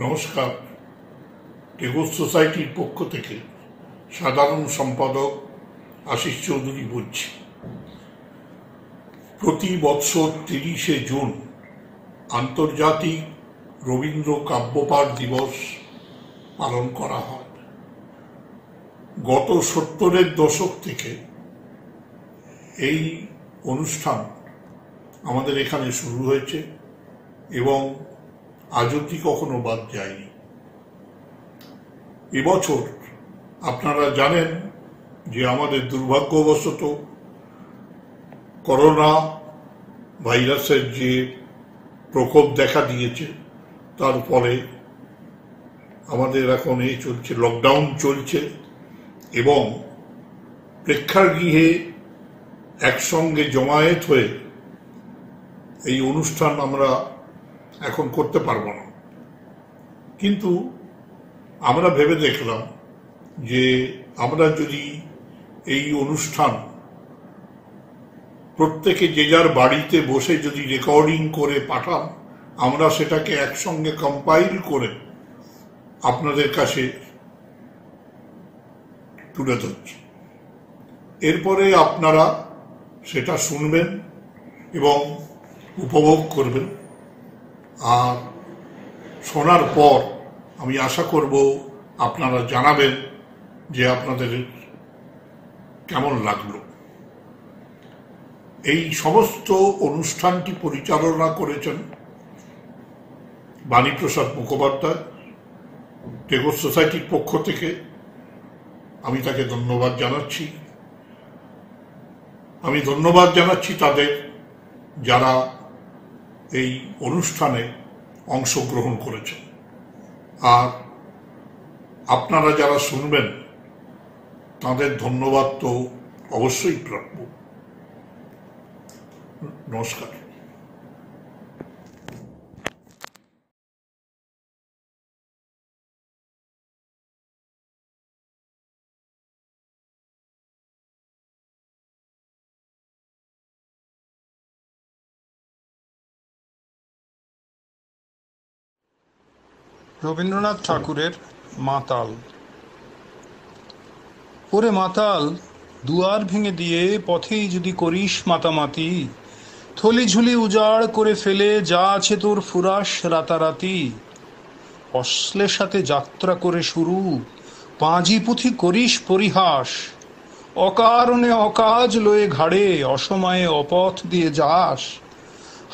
নমস্কার। টেগোর সোসাইটির পক্ষ থেকে সাধারণ সম্পাদক আশিস চৌধুরী বলছি। প্রতি বৎসর ৩০শে জুন আন্তর্জাতিক রবীন্দ্র কাব্যপাঠ দিবস পালন করা হয়। গত ৭০-এর দশক থেকে এই অনুষ্ঠান আমাদের এখানে শুরু হয়েছে এবং আজ অবধি কখনো বাদ যায়নি। এবছর আপনারা জানেন যে আমাদের দুর্ভাগ্যবশত করোনা ভাইরাসের যে প্রকোপ দেখা দিয়েছে, তার ফলে আমাদের এখন চলছে লকডাউন চলছে এবং প্রেক্ষাগৃহে একসঙ্গে জমায়েত হয়ে এই অনুষ্ঠান আমরা এখন করতে পারবো না। কিন্তু আমরা ভেবে দেখলাম যে আমরা যদি এই অনুষ্ঠান প্রত্যেকে যে যার বাড়িতে বসে যদি রেকর্ডিং করে পাঠান, আমরা সেটাকে একসঙ্গে কম্পাইল করে আপনাদের কাছে তুলে ধরছি। এরপরে আপনারা সেটা শুনবেন এবং উপভোগ করবেন। আর শোনার পর আমি আশা করব আপনারা জানাবেন যে আপনাদের কেমন লাগলো। এই সমস্ত অনুষ্ঠানটি পরিচালনা করেছেন বাণীপ্রসাদ মুখোপাধ্যায়। টেগোর সোসাইটির পক্ষ থেকে আমি তাকে ধন্যবাদ জানাচ্ছি। আমি ধন্যবাদ জানাচ্ছি তাদের যারা এই অনুষ্ঠানে অংশগ্রহণ করেছেন। আর আপনারা যারা শুনবেন তাদের ধন্যবাদ তো অবশ্যই প্রাপ্য। নমস্কার। রবীন্দ্রনাথ ঠাকুরের মাতাল। ওরে মাতাল, দুয়ার ভেঙে দিয়ে পথেই যদি করিস মাতামাতি, থলি ঝুলি উজাড় করে ফেলে যা আছে তোর ফুরাস রাতারাতি। অশ্লের সাথে যাত্রা করে শুরু, পাঁজি পুঁথি করিস পরিহাস, অকারণে অকাজ লয়ে ঘাড়ে অসময়ে অপথ দিয়ে যাস।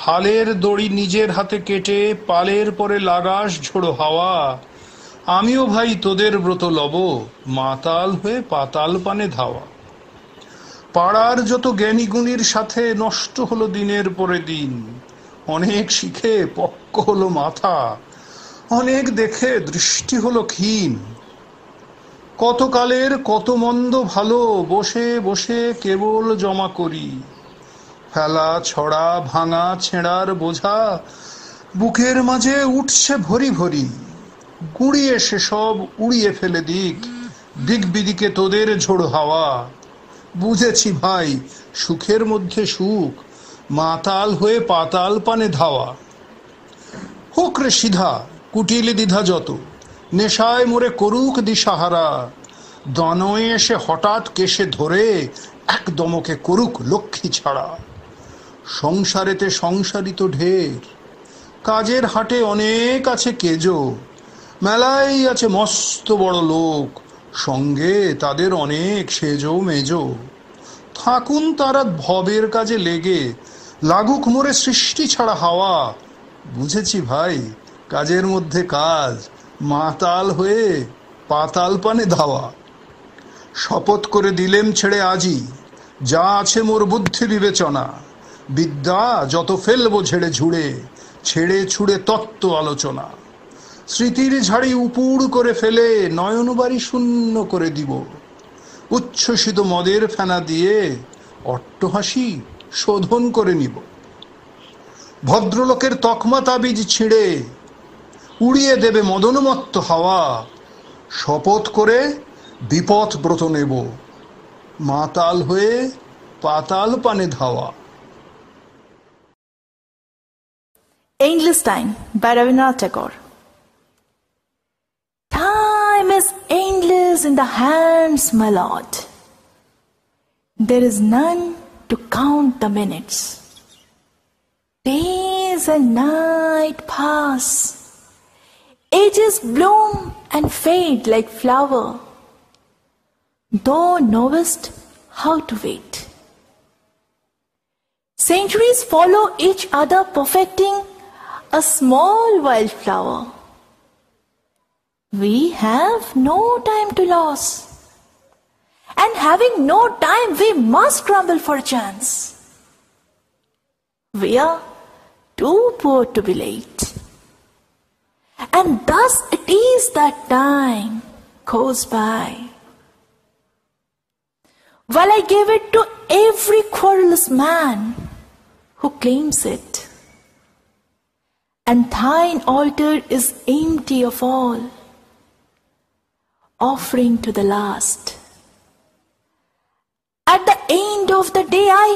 হালের দড়ি নিজের হাতে কেটে পালের পরে লাগাস ঝোড়ো হাওয়া। আমিও ভাই তোদের ব্রত লব, মাতাল হয়ে পাতাল পানে ধাওয়া। পাড়ার যত জ্ঞানীগুণীর সাথে নষ্ট হলো দিনের পরে দিন, অনেক শিখে পক্ক হলো মাথা, অনেক দেখে দৃষ্টি হলো ক্ষীণ। কতকালের কত মন্দ ভালো বসে বসে কেবল জমা করি, ফেলা ছড়া ভাঙা ছেঁড়ার বোঝা বুকের মাঝে উঠছে ভরি ভরি। গুঁড়িয়ে সেসব উড়িয়ে ফেলে দিক দিক বিদিকে তোদের ঝোড়ো হাওয়া। বুঝেছি ভাই সুখের মধ্যে সুখ, মাতাল হয়ে পাতাল পানে ধাওয়া। হোক রে সিধা কুটিলে দ্বিধা যত, নেশায় মোরে করুক দিশাহারা। দনয়ে এসে হঠাৎ কেশে ধরে এক দমকে করুক লক্ষ্মী ছাড়া। সংসারেতে সংসারিত ঢের, কাজের হাটে অনেক আছে কেজো, মেলায় আছে মস্ত বড় লোক, সঙ্গে তাদের অনেক সেজো মেজো। থাকুন তারা ভবের কাজে লেগে, লাগুক মোরে সৃষ্টি ছাড়া হাওয়া। বুঝেছি ভাই কাজের মধ্যে কাজ, মাতাল হয়ে পাতাল পানে ধাওয়া। শপথ করে দিলেম ছেড়ে আজই যা আছে মোর বুদ্ধি বিবেচনা। বিদ্যা যত ফেলবো ঝেড়ে ঝুড়ে, ছেড়ে ছুড়ে তত্ত্ব আলোচনা। স্মৃতির ঝাড়ি উপুড় করে ফেলে নয়নবাড়ি শূন্য করে দিব। উচ্ছ্বসিত মদের ফেনা দিয়ে অট্টহাসি শোধন করে নিব। ভদ্রলোকের তকমা তাবিজ ছিঁড়ে উড়িয়ে দেবে মদনমত্ত হাওয়া। শপথ করে বিপথ ব্রত নেব, মাতাল হয়ে পাতাল পানে ধাওয়া। English Time by Rabindranath Tagore. is in the hands, my lord. There is none to count the minutes. Days and night pass. Ages bloom and fade like flower. Thou knowest how to wait. Centuries follow each other, perfecting a small wildflower. We have no time to lose, and having no time, we must scramble for a chance. We are too poor to be late, and thus it is that time goes by. While I give it to every querulous man who claims it, and thine altar is empty of all, offering to the last. At the end of the day I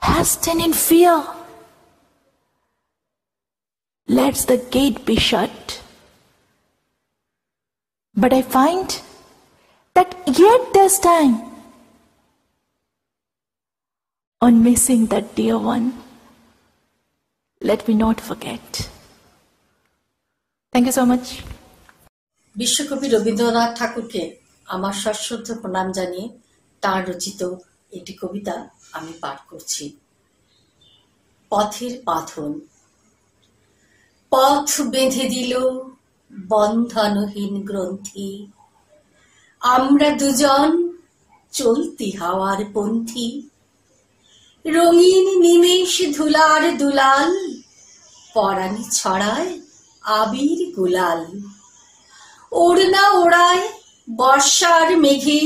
hasten in fear, lest the gate be shut. But I find that yet there's time. On missing that dear one, let me not forget. Thank you so much. বিশ্বকবি রবীন্দ্রনাথ ঠাকুরকে আমার সশ্রদ্ধ প্রণাম জানিয়ে তার রচিত একটি কবিতা আমি পাঠ করছি। পথের বাঁধন। পথ বেঁধে দিল বন্ধনহীন গ্রন্থি, আমরা দুজন চলতি হাওয়ার পন্থী। রঙিন নিমেষ ধুলার দুলাল, পরাণে ছড়ায় আবির গুলাল। ওড়না ওড়ায় বর্ষার মেঘে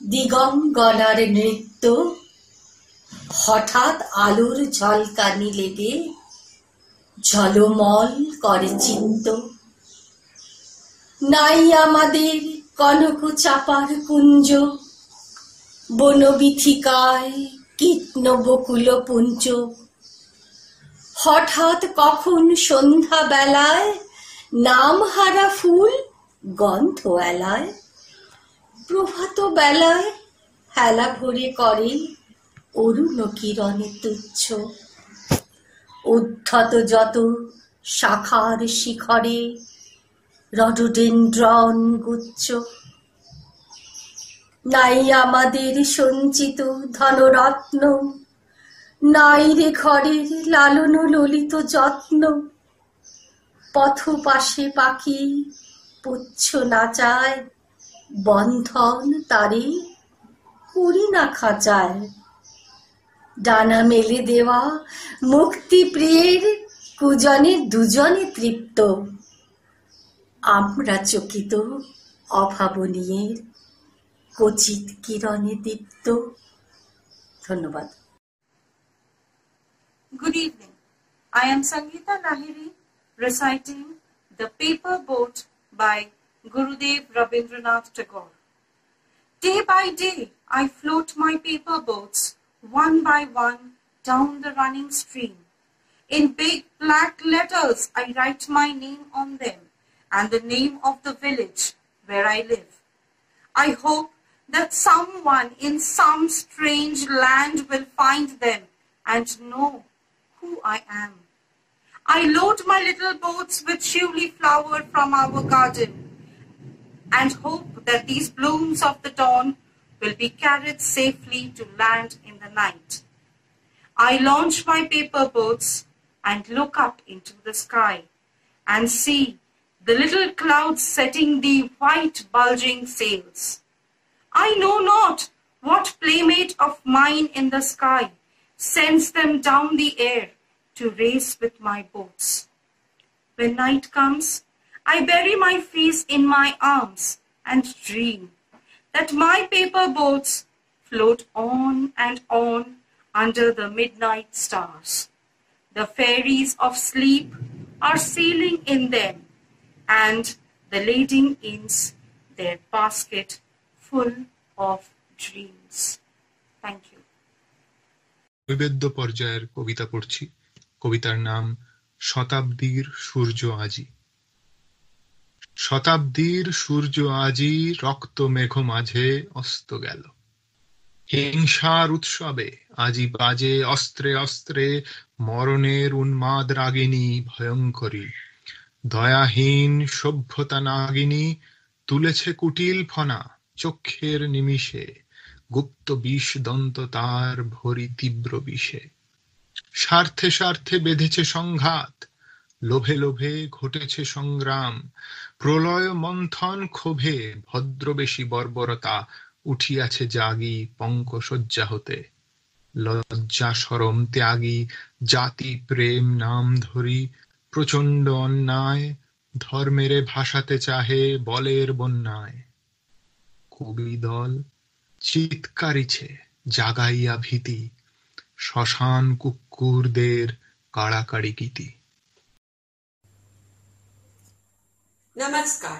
দিগঙ্গনার নৃত্য, হঠাৎ আলোর ঝলকানি লেগে ঝলমল করে চিত্ত। নাই আমাদের কনক চাপার কুঞ্জ, বনবিথিকায় কীর্ণ বকুল পুঞ্জ। হঠাৎ কখন সন্ধ্যা বেলায় নামহারা ফুল গন্ধ এলায়। প্রভাত বেলায় হেলা ভরে করে অরুণ কিরণে তুচ্ছ। উদ্ধত যত শাখার শিখরে রডোডেনড্রন গুচ্ছ। নাই আমাদের সঞ্চিত ধনরত্ন, নাই রে ঘরের লালন ললিত যত্ন। পথ পাশে পাখি পুচ্ছ নাচায়, বন্ধন তারে করি না খাঁচায়। ডানা মেলে দেওয়া মুক্তি প্রিয়ের কুজনে দুজনে তৃপ্ত। আমরা চকিত অভাবনীয়ের কচিত কিরণে দীপ্ত। ধন্যবাদ। Good evening. I am Sangeeta Lahiri reciting The Paper Boat by Gurudev Rabindranath Tagore. Day by day I float my paper boats one by one down the running stream. In big black letters I write my name on them and the name of the village where I live. I hope that someone in some strange land will find them and know who I am. I load my little boats with shiuli flower from our garden and hope that these blooms of the dawn will be carried safely to land in the night. I launch my paper boats and look up into the sky and see the little clouds setting the white bulging sails. I know not what playmate of mine in the sky sends them down the air to race with my boats. When night comes, I bury my face in my arms and dream that my paper boats float on and on under the midnight stars. The fairies of sleep are sailing in them, and the lading ins their basket full of dreams. Thank you. নৈবেদ্য পর্যায়ের কবিতা পড়ছি। কবিতার নাম শতাব্দীর সূর্য আজি। শতাব্দীর সূর্য আজি রক্ত মেঘ মাঝে অস্ত গেল। হিংসার উৎসবে আজি বাজে অস্ত্রে অস্ত্রে মরণের উন্মাদ রাগিনী ভয়ঙ্করী। দয়াহীন সভ্যতা নাগিনী তুলেছে কুটিল ফনা চক্ষের নিমিষে, গুপ্ত বিষ দন্ত তার ভরি তীব্র বিষে। স্বার্থে স্বার্থে বেঁধেছে সংঘাত, লোভে লোভে ঘটেছে সংগ্রাম। প্রলয় মন্থন ক্ষোভে ভদ্রবেশী বর্বরতা উঠিয়াছে জাগি পঙ্কশয্যা হতে। লজ্জা শরম ত্যাগী জাতি প্রেম নাম ধরি প্রচণ্ড অন্যায় ধর্মেরে ভাসাতে চাহে বলের বন্যায়। কবি দল চিৎকারিছে জাগাইয়া ভীতি, শ্মশান কুকুরদের কাড়াকাড়ি গীতি। नमस्कार।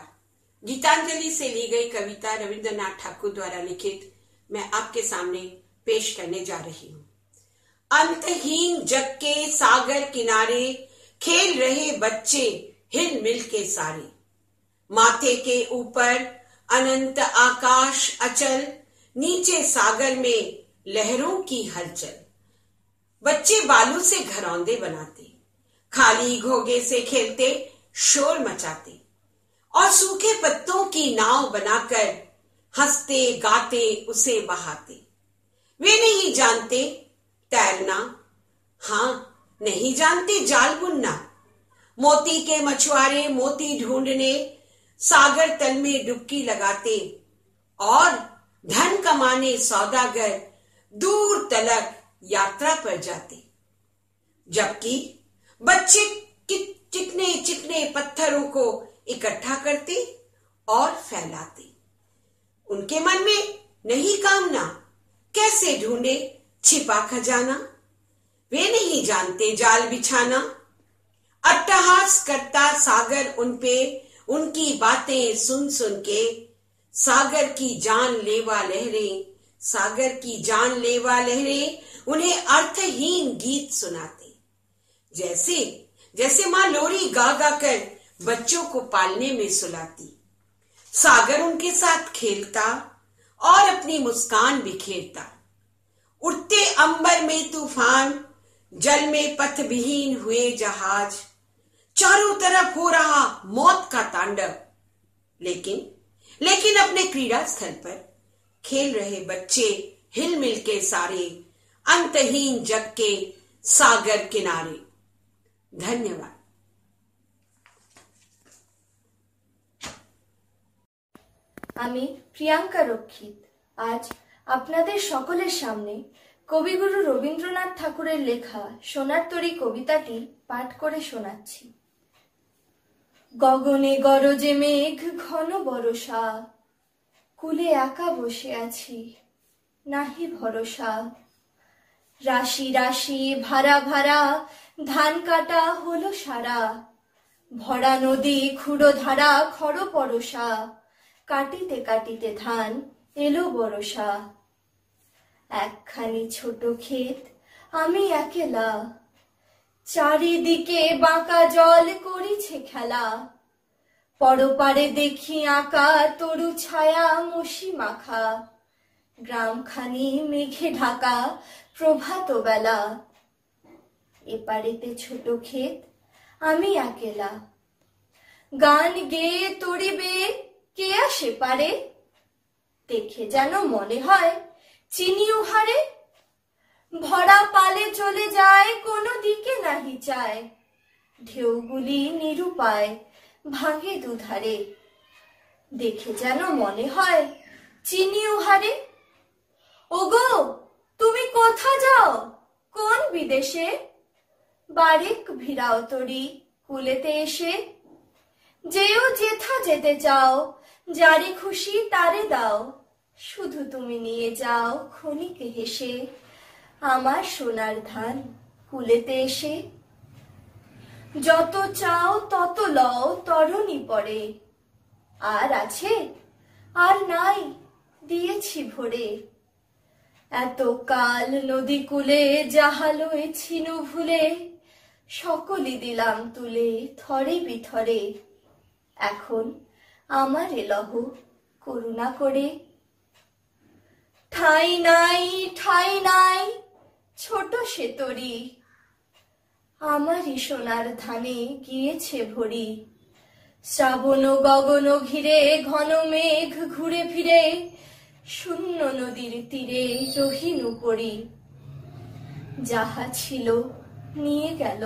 गीतांजलि से ली गई कविता रविंद्रनाथ ठाकुर द्वारा लिखित मैं आपके सामने पेश करने जा रही हूँ। अंतहीन जग के सागर किनारे खेल रहे बच्चे हिल मिल के सारे। माथे के ऊपर अनंत आकाश अचल, नीचे सागर में लहरों की हलचल। बच्चे बालू से घरौंदे बनाते, खाली घोगे से खेलते शोर मचाते और सूखे पत्तों की नाव बनाकर हंसते गाते उसे बहाते। वे नहीं जानते तैरना, हाँ नहीं जानते जाल बुनना। मोती के मछुआरे मोती ढूंढने सागर तल में डुबकी लगाते और धन कमाने सौदागर दूर तलक यात्रा पर जाते। जबकि बच्चे चिकने चिकने पत्थरों को इकट्ठा करते और फैलाते। उनके मन में नहीं कामना, कैसे ढूंढे छिपा खजाना। वे नहीं जानते जाल बिछाना। अट्टहास करता सागर उन पे उनकी बातें सुन सुन के। सागर की जानलेवा लहरें, सागर की जानलेवा लहरें उन्हें अर्थहीन गीत सुनाते। जैसे जैसे माँ लोरी गा गा कर बच्चों को पालने में सुलाती। सागर उनके साथ खेलता और अपनी मुस्कान बिखेरता। उठते अंबर में तूफान, जल में पथ विहीन हुए जहाज। चारों तरफ हो रहा मौत का तांडव, लेकिन अपने क्रीड़ा स्थल पर खेल रहे बच्चे हिलमिल के सारे, अंतहीन जग के सागर किनारे। धन्यवाद। আমি প্রিয়াঙ্কা রক্ষিত আজ আপনাদের সকলের সামনে কবিগুরু রবীন্দ্রনাথ ঠাকুরের লেখা সোনার তরী কবিতাটি পাঠ করে শোনাচ্ছি। গগনে গরজে মেঘ ঘন বরষা, কুলে একা বসে আছি নাহি ভরসা। রাশি রাশি ভাড়া ভাড়া ধান কাটা হলো সারা, ভরা নদী খুঁড়ো ধারা খড় পরশা। কাটিতে কাটিতে ধান এলো বরষা। একখানি ছোট ক্ষেত আমি একেলা, চারিদিকে বাঁকা জল করিছে খেলা। পরপারে দেখি আঁকা তরু ছায়া মশি মাখা, গ্রামখানি মেঘে ঢাকা প্রভাত বেলা। এপারেতে ছোট ক্ষেত আমি একেলা, গান গেয়ে তরিবে কে আসে পারে। দেখে যেন মনে হয় চিনি উহারে, ভরা পালে চলে যায় কোনো দিকে নাহি চায়। ঢেউগুলি নিরুপায় ভাঙে দুধারে, দেখে যেন মনে হয় চিনি উহারে। ওগো তুমি কোথা যাও কোন বিদেশে, বারেক ভিড়াও তরি কুলেতে এসে। যেও যেথা যেতে চাও, যারে খুশি তারে দাও, শুধু তুমি নিয়ে যাও ক্ষণিকে হেসে আমার সোনার ধান কুলেতে এসে। যত চাও তত লও তরণী পরে, আর আছে আর নাই দিয়েছি ভরে। এত কাল নদী কূলে যাহা লয়েছিনু ভুলে, সকলই দিলাম তুলে থরে বিথরে। এখন আমারে লহ করুণা করে। ঠাই নাই ঠাই নাই ছোট সে তরি, আমারই সোনার ধানে গিয়েছে ভরি। শ্রাবণ গগন ঘিরে ঘন মেঘ ঘুরে ফিরে, শূন্য নদীর তীরে রহিন পড়ি। যাহা ছিল নিয়ে গেল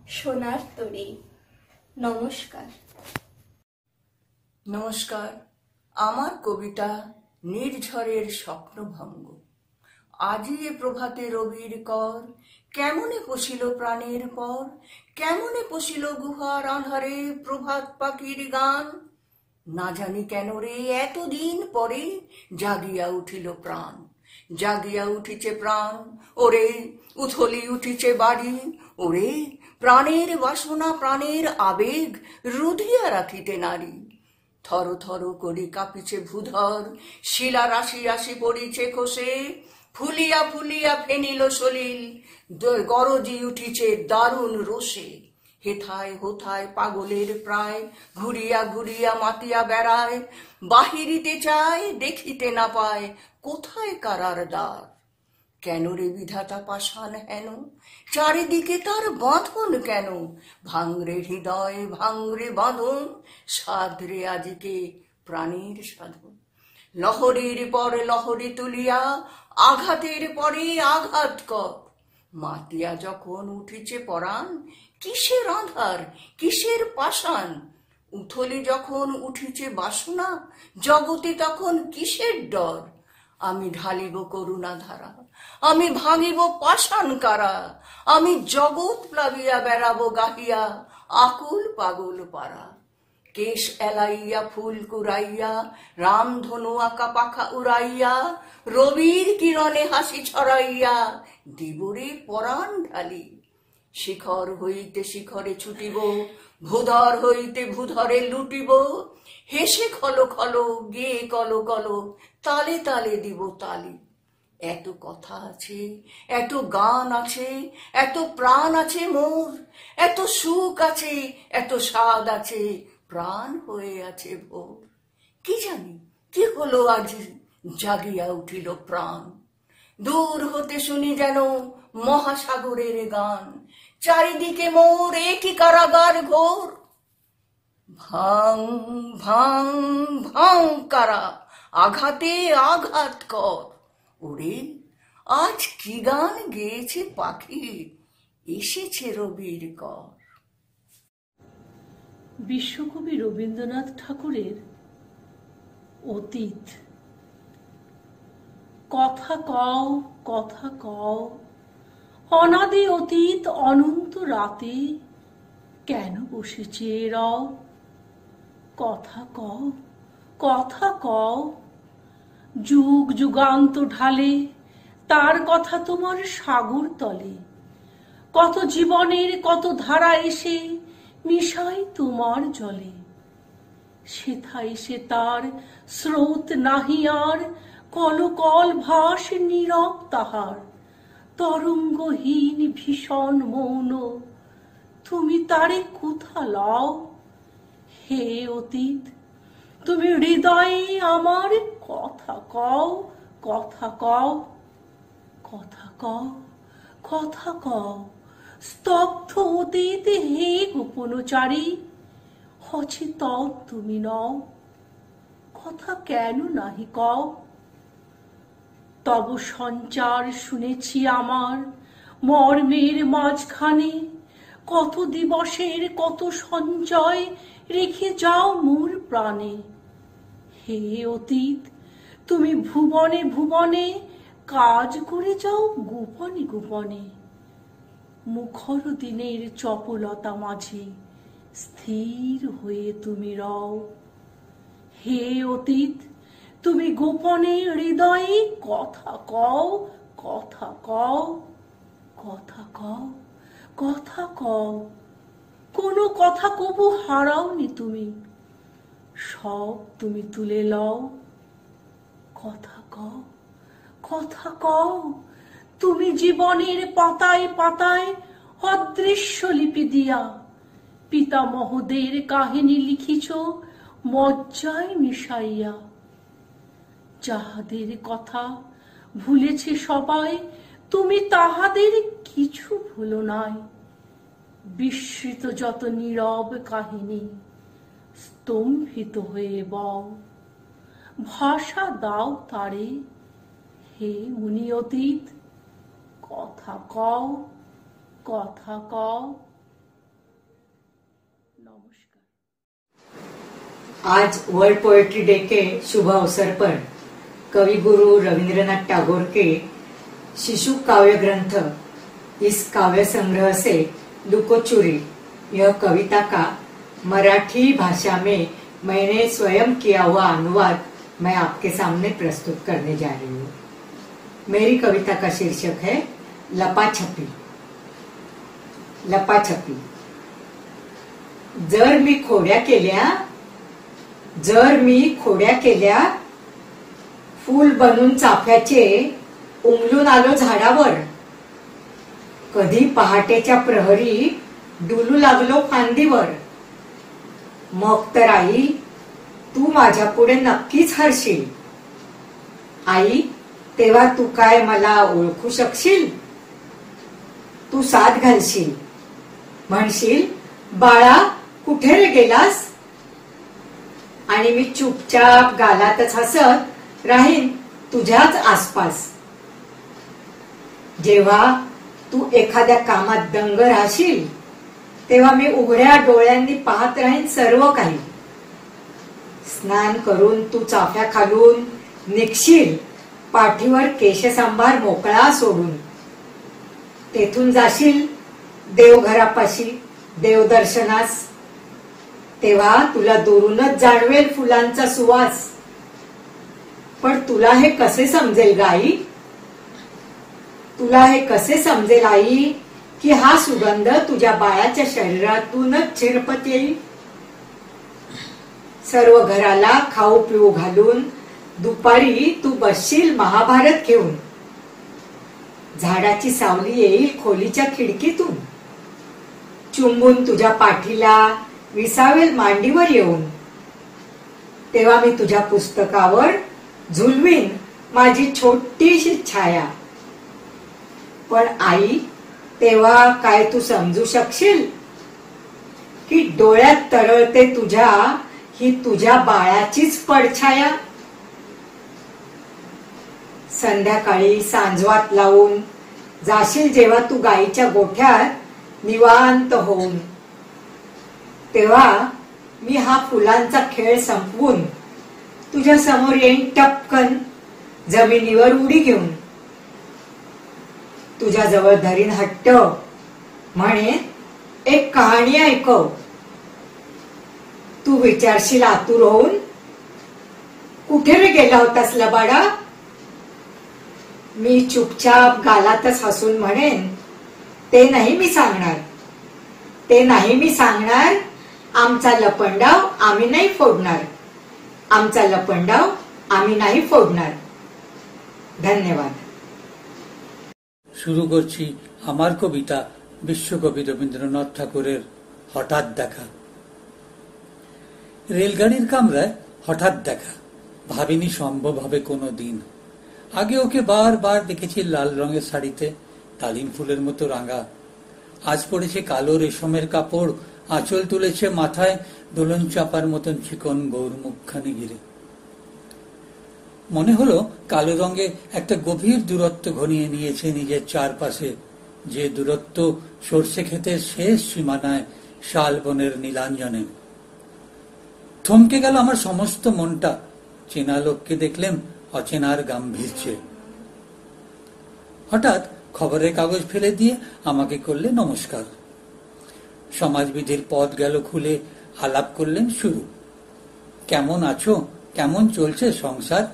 সোনার তরি। নমস্কার। নমস্কার। আমার কবিতা নির্ঝরের স্বপ্নভঙ্গ। আজি এ প্রভাতে রবির কর, কেমনে পশিল প্রাণের পর, কেমনে পশিল গুহার আঁধারে প্রভাত পাখির গান। না জানি কেন রে এতদিন পরে জাগিয়া উঠিল প্রাণ, জাগিয়া উঠিছে প্রাণ। ওরে উথলি উঠিছে বাড়ি, ওরে প্রাণের বাসনা প্রাণের আবেগ রুধিয়া রাখিতে নারী। থর থর করি কাঁপিছে ভূধর, শিলা রাশি রাশি পড়িছে খসে, ফুলিয়া ফুলিয়া ফেনিল সলিল, গরজি উঠিছে দারুণ রোষে। হেথায় হোথায় পাগলের প্রায়, ঘুরিয়া ঘুরিয়া মাতিয়া বেড়ায়, বাহিরিতে চায় দেখিতে না পায় কোথায় কারার দ্বার। কেন রে বিধাতা পাষাণ হেন, চারিদিকে তার বাঁধন কেন। ভাঙরে হৃদয় ভাঙরে বাঁধন, সাধরে আজিকে প্রাণীর সাধন। লহরীর পর লহরী তুলিয়া, আঘাতের পরে আঘাত কর। মাতিয়া যখন উঠিছে পরাণ, কিসের আঁধার কিসের পাষাণ। উথলি যখন উঠিছে বাসনা, জগতে তখন কিসের ডর। আমি ঢালিব করুণা ধারা, আমি ভাঙিব পাষাণ কারা। আমি জগৎ প্লাবিয়া বেড়াবো গাহিয়া আকুল পাগল পারা। কেশ এলাইয়া ফুল কুড়াইয়া, রামধনু আঁকা পাখা উড়াইয়া, রবির কিরণে হাসি ছড়াইয়া দিবরে পরাণ ঢালি। শিখর হইতে শিখরে ছুটিব, ভূধর হইতে ভূধরে লুটিব। হেসে খলো খলো গেয়ে কলো কলো, তালে তালে দিব তালি। এত কথা আছে, এত গান আছে, এত প্রাণ আছে মোর, এত সুখ আছে, এত স্বাদ আছে, প্রাণ হয়ে আছে ভোর। কি জানি কি হলো আজ জাগিয়া উঠিল প্রাণ। দূর হতে শুনি যেন মহাসাগরের গান, চারিদিকে মোর একই কারাগার ঘোর। ভাং ভাং ভাং কারা, আঘাতে আঘাত কর। ওরে আজ কি গান গেয়েছে পাখি, এসেছে রবির কর। বিশ্বকবি রবীন্দ্রনাথ ঠাকুরের অতীত। কথা কও কথা কও, অনাদি অতীত অনন্ত রাতে, কেন বসেছে রও। কথা কও কথা কও, যুগ যুগান্ত ঢালে তার কথা তোমার সাগর তলে। কত জীবনের কত ধারা এসে মিশাই তোমার জলে। সেথায় সে তার স্রোত নাহি আর, কলকল ভাস নীরব তাহার। তরঙ্গহীন ভীষণ মৌন, তুমি তারে কোথা লও। হে অতীত তুমি হৃদয়ে আমার, কথা কও কথা কও। কথা কও কথা কও, স্তব্ধ অতীত হে গোপনচারী, অচেতন তুমি নও। কথা কেন নাহি কও। তব সঞ্চার শুনেছি আমার মর্মের মাঝখানে, কত দিবসের কত সঞ্চয় রেখে যাও মোর প্রাণে। হে অতীত তুমি ভুবনে ভুবনে, কাজ করে যাও গোপনে গোপনে। মুখর দিনের চপলতা মাঝে স্থির হয়ে তুমি রও। হে অতীত তুমি গোপনে হৃদয়ে কথা কও কথা কও। কথা কও কথা কও, কোনো কথা কবু হারাওনি তুমি, সব তুমি তুলে লও। কথা কও কথা কও, তুমি জীবনের পাতায় পাতায় অদৃশ্য লিপি দিয়া পিতামহদের কাহিনী লিখিছ মজ্জায় মিশাইয়া। যাহাদের কথা ভুলেছে সবাই, তুমি তাহাদের কিছু ভুলো নাই। বিস্মৃত যত নীরব কাহিনী স্তম্ভিত হয়ে বও। ভাষা দাও তারে, হে মুনি অতীত, কথা কও, কথা কও। नमस्कार। आज वर्ल्ड पोएट्री डे के शुभ अवसर पर कवि गुरु रविंद्रनाथ टैगोर के शिशु काव्य ग्रंथ इस काव्य संग्रह से लुकोचुरी यह कविता का मराठी भाषा में मैंने स्वयं किया हुआ अनुवाद मैं आपके सामने प्रस्तुत करने जा रही हूँ। मेरी कविता का शीर्षक है लपाछपी। लपाछपी। जर मी खोड्या केल्या फूल बनून चाफ्याचे उमलून आलो झाडावर। कधी पहाटेच्या प्रहरी डुलू लागलो फांदीवर। मग तर आई तू माझ्या पुढे नक्कीच हरशील। आई तेव्हा तू काय मला ओळखू शकशील? तू साथ घालशील, म्हणशील बाळा कुठे रे गेलास? आणि मी चुपचाप गालातच हसत राहीन तुझ्याच आसपास। जेव्हा तू एखाद्या कामात दंग राहशील तेव्हा मी उघड्या डोळ्यांनी पाहत राहीन सर्व काही। स्नान करून तू चाफ्या खालून निघशील पाठीवर केशसंभार मोकळा सोडून। तेथून जाशील देवघरापाशी देवदर्शनास। तेव्हा तुला दुरूनच जाणवेल फुलांचा सुवास। पण तुला हे कसे समजेल ग आई? तुला हे कसे समजेल आई की हा सुगंध तुझ्या बाळाच्या शरीरातूनच झिरपत येईल? सर्व घराला खाऊ पिऊ घालून दुपारी तू बसशील महाभारत घेऊन। झाडाची सावली येईल खोलीच्या खिडकीतून। चुंबून तुझ्या पाठीला विसावेल मांडीवर येऊन। तेव्हा मी तुझ्या पुस्तकावर झुलवीन माझी छोटीशी छाया। पण आई तेव्हा काय तू समजू शकशील की डोळ्यात तरळते तुझ्या ही तुझ्या बाळाचीच पडछाया? संध्याकाळी सांजवात लावून जाशील जेव्हा तू गाईच्या गोठ्यात निवांत होऊन। तेव्हा मी हा फुलांचा खेळ संपवून तुझ्या समोर येईन टपकन जमिनीवर उडी घेऊन। तुझ्या जवळ धरीन हट्ट म्हणे एक कहाणी ऐकव। तू विचारशील आतुर होऊन कुठे रे गेला होतास लबाडा? मी चुपचाप गालातच हसून म्हणेन ते नाही मी सांगणार, ते नाही मी सांगणार। आमचा लपंडाव आम्ही नाही फोडणार, आमचा लपंडाव आम्ही नाही फोडणार। धन्यवाद। শুরু করছি আমার কবিতা বিশ্বকবি রবীন্দ্রনাথ ঠাকুরের হঠাৎ দেখা। রেলগাড়ির কামরায় হঠাৎ দেখা, ভাবিনি সম্ভব হবে কোনো দিন। আগে ওকে বারবার দেখেছি লাল রঙের শাড়িতে, তালিম ফুলের মতো রাঙা। আজ পড়েছে কালো রেশমের কাপড়, আঁচল তুলেছে মাথায়, দোলন চাপার মতন চিকন গৌর মুখখানি ঘিরে। মনে হলো কালো রঙে একটা গভীর দূরত্ব ঘনিয়ে নিয়েছে নিজের চারপাশে, যে দূরত্ব সর্ষে ক্ষেতের শেষ সীমানায় শালবনের নীলাঞ্জনে। থমকে গেল আমার সমস্ত মনটা, চেনা লোককে দেখলেম অচেনার গাম্ভীর্যে। হঠাৎ খবরের কাগজ ফেলে দিয়ে আমাকে করলে নমস্কার। সমাজবিধির পথ গেল খুলে, আলাপ করলেন শুরু। কেমন আছো, কেমন চলছে সংসার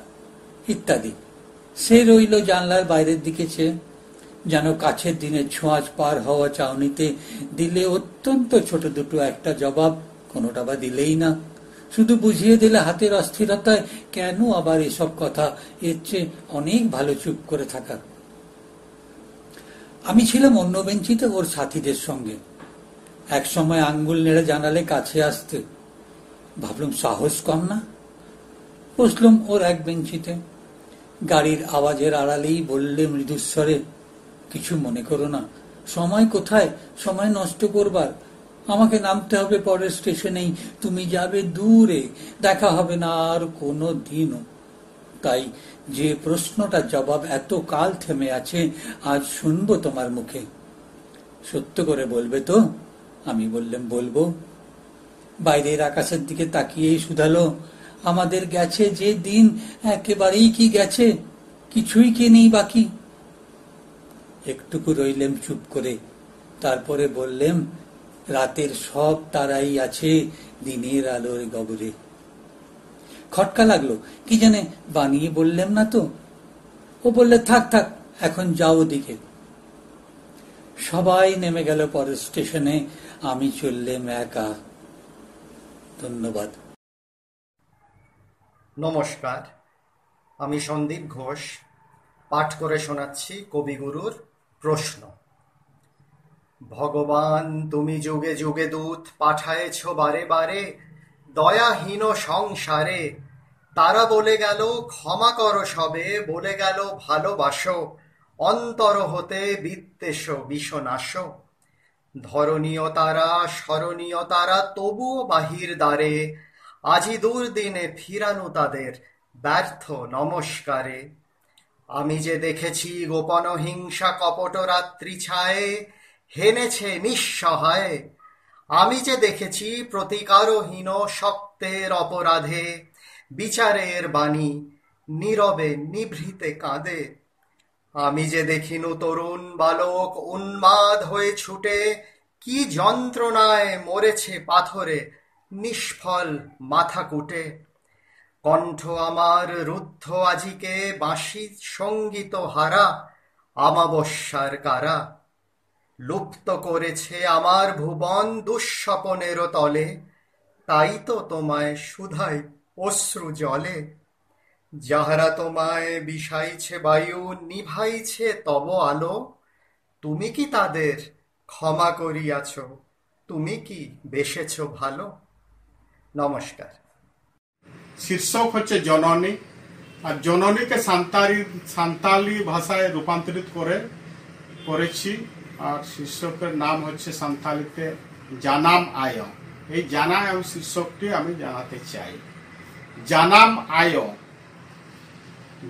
ইত্যাদি। সে রইল জানলার বাইরের দিকে চেয়ে, যেন কাছের দিনের ছোঁয়াচ পার হওয়া চাউনিতে দিলে অত্যন্ত ছোট দুটো একটা জবাব, কোনোটা বা দিলেই না, শুধু বুঝিয়ে দিলে হাতের অস্থিরতায় কেন আবার এসব কথা, এর চেয়ে অনেক ভালো চুপ করে থাকা। আমি ছিলাম অন্য বেঞ্চিতে ওর সাথীদের সঙ্গে। এক সময় আঙ্গুল নেড়ে জানালে কাছে আসতে। ভাবলাম সাহস কম না। বসলুম ওর এক বেঞ্চিতে। গাড়ির আওয়াজের আড়ালেই বললে মৃদুস্বরে, কিছু মনে করো না, সময় কোথায় সময় নষ্ট করবার, আমাকে নামতে হবে পরের স্টেশনেই, তুমি যাবে দূরে, দেখা হবে না আর কোনো দিনও। তাই যে প্রশ্নটার জবাব এত কাল থেমে আছে, আজ শুনবো তোমার মুখে। সত্য করে বলবে তো? আমি বললাম বলবো। বাইরের আকাশের দিকে তাকিয়েই শুধালো, আমাদের গেছে যে দিন একেবারেই কি গেছে, কিছুই কি নেই বাকি? একটুকু রইলেম চুপ করে, তারপরে বললেম, রাতের সব তারাই আছে দিনের আলোর গবরে। খটকা লাগলো, কি জানে বানিয়ে বললেম না তো। ও বললে, থাক থাক, এখন যাও ওদিকে। সবাই নেমে গেল পরের স্টেশনে, আমি চললেম একা। ধন্যবাদ। নমস্কার, আমি সন্দীপ ঘোষ পাঠ করে শোনাচ্ছি কবিগুরুর প্রশ্ন। ভগবান তুমি যুগে যুগে দূত পাঠায়েছ বারে বারে, দয়াহীন সংসারে। তারা বলে গেল ক্ষমা করো সবে, বলে গেল ভালোবাসো, অন্তর হতে বিদ্বেষ বিষনাশ। ধরণীয় তারা স্মরণীয় তারা তবুও বাহির দ্বারে, আজি দুর্দিনে ফিরানো তাদের ব্যর্থ নমস্কারে। আমি যে দেখেছি গোপন হিংসা কপট রাত্রি ছায়ে, হেনেছে নিঃসহায়। আমি যে দেখেছি প্রতিকারহীন শক্তের অপরাধে, বিচারের বাণী নীরবে নিভৃতে কাঁদে। আমি যে দেখিনু তরুণ বালক উন্মাদ হয়ে ছুটে, কি যন্ত্রণায় মরেছে পাথরে নিষ্ফল মাথা কুটে। কণ্ঠ আমার রুদ্ধ আজিকে বাঁশি সঙ্গীত হারা, আমাবস্যার কারা। লুপ্ত করেছে আমার ভুবন দুঃস্বপনের তলে, তাই তো তোমায় শুধাই অশ্রু জলে। যাহারা তোমায় বিষাইছে বায়ু, নিভাইছে তব আলো, তুমি কি তাদের ক্ষমা করিয়াছ, তুমি কি বেসেছ ভালো? নমস্কার। শীর্ষক হচ্ছে জননী, আর জননীকে সান্তালি ভাষায় রূপান্তরিত করেছি, আর শীর্ষকের নাম হচ্ছে সান্তালিতে জানাম আয়। এই জানা এবং শীর্ষকটি আমি জানাতে চাই। জানাম আয়,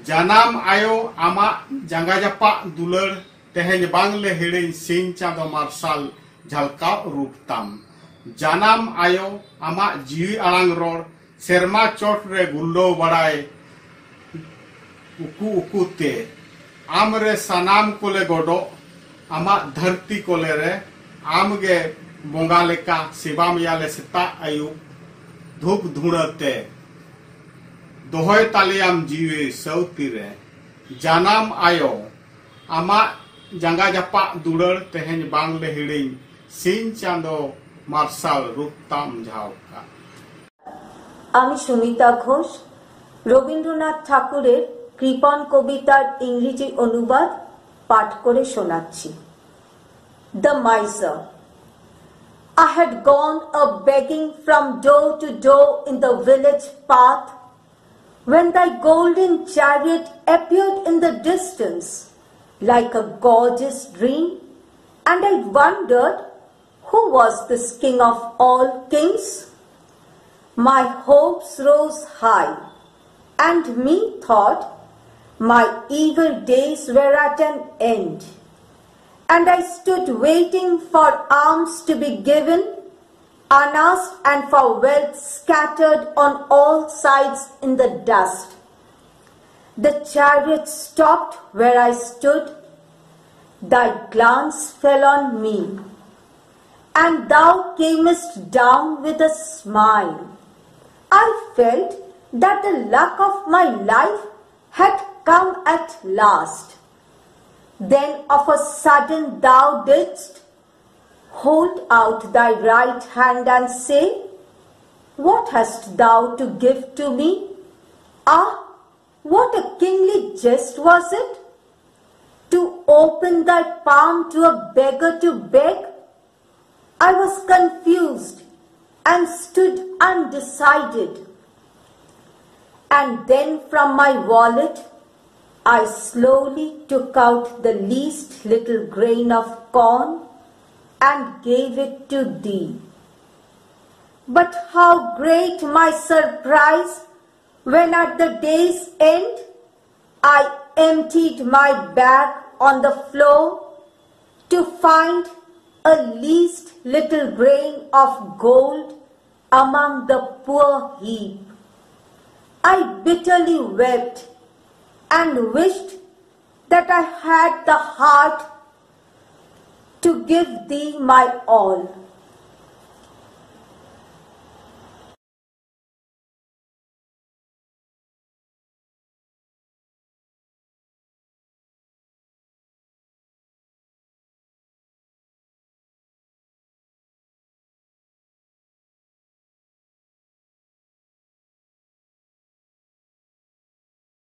জানাম আয় আমা জাঙ্গা জাপা দুলার, তেহেজ বাংলে হিড়িñ সিং চাঁদ মার্শাল ঝালকা রূপতাম। জানাম আয় আমা জিwi আড়াং রড়, সেরমা চট রে গুল্লো বাড়ায় উকু উকুতে। আমরে সানাম কোলে গডো, আমা ধরती কোলে রে, আমগে বঙ্গা লেকা সেবাম ইয়ালে সেতা আয়ুব ধূপ ধুঁড়তে। দোহয় তালিয়াম জিwe সৌতি রে। জানাম আয় আমা জাঙ্গা জাপা দুড়ার, তেহেজ বাংলে হিড়িñ সিং চাঁদ মার্শাল রূপতাম ঝাউকা। আমি সুমিতা ঘোষ রবীন্দ্রনাথ ঠাকুরের কৃপণ কবিতার ইংরেজি অনুবাদ পাঠ করে শোনাচ্ছি। The Miser. I had gone a-begging from door to door in the village path, when thy golden chariot appeared in the distance like a gorgeous dream, and I wondered who was this king of all kings. My hopes rose high, and methought my evil days were at an end, and I stood waiting for alms to be given, unasked, and for wealth scattered on all sides in the dust. The chariot stopped where I stood, thy glance fell on me, and thou camest down with a smile. I felt that the luck of my life had come at last. Then of a sudden thou didst hold out thy right hand and say, What hast thou to give to me? Ah, what a kingly jest was it, to open thy palm to a beggar to beg. I was confused and stood undecided. And then from my wallet I slowly took out the least little grain of corn and gave it to thee. But how great my surprise when at the day's end I emptied my bag on the floor to find a least little grain of gold among the poor heap. I bitterly wept and wished that I had the heart to give thee my all.